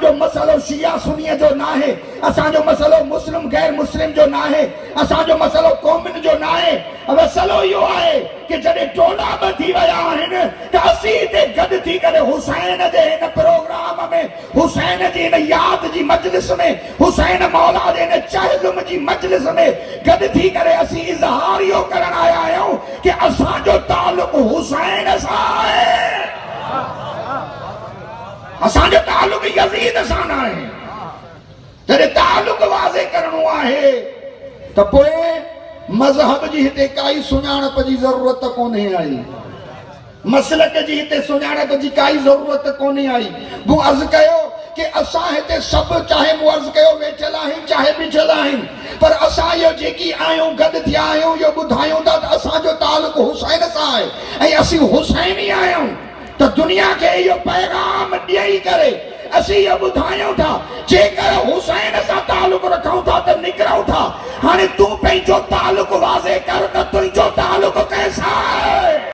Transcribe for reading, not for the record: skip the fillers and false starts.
असांजो मसलो शिया सुन्नीअ जो ना है, असांजो मसलो मुस्लिम गैर मुस्लिम जो ना है, असांजो मसलो क़ौमुनि जो ना है। मसलो इहो आहे कि जॾहिं टोला ब थी विया आहिनि त असीं हिते गॾु थी करे हुसैन जे हिन प्रोग्राम में, हुसैन जी हिन यादि जी मजलिस में, हुसैन मौला जे हिन चहलुम जी मजलिस में गॾु थी करे असीं इज़हार इहो करण आया आहियूं कि असांजो तालुक़ हुसैन सां आहे, असांजो तालुक़ यज़ीद सां न आहे। जॾहिं तालुक़ वाज़े करणो आहे त पोइ मज़हब जी हिते काई सुञाणप जी ज़रूरत कोन्हे आई, मसलक जी हिते सुञाणप जी काई ज़रूरत कोन्हे आई। मूं अर्ज़ु कयो कि असां हिते सभु चाहे मूं अर्ज़ु कयो वेठल आहियूं चाहे बिठल आहियूं, पर असां इहो जेकी आहियूं गॾु थिया आहियूं इहो ॿुधायूं था त असांजो तालुक़ हुसैन सां आहे ऐं असीं हुसैनी आहियूं। त दुनिया खे इहो पैगाम ॾेई करे असीं इहो ॿुधायूं था जेकर हुसैन सां तालुक़ रखूं था त निकिरूं था। हाणे तूं पंहिंजो